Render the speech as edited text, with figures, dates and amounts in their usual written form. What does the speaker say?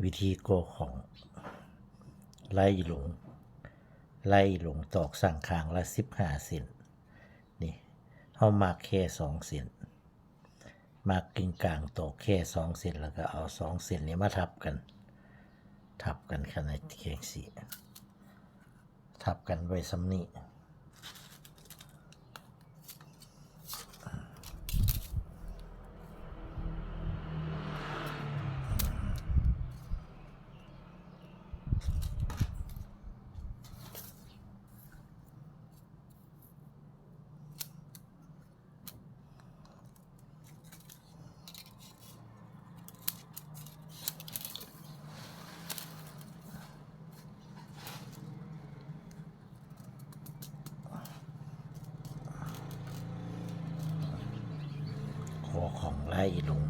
วิธีโกของไล่หลงตอกสั่งคางละ15 เซนนี่เฮามาแค่2 เซนมากกึ่งกลางตอกแค่2 เซนแล้วก็เอา2 เซนนี้มาทับกันขนาดเคียงสีทับกันไว้ซ้ำนี้คอของไล่หลง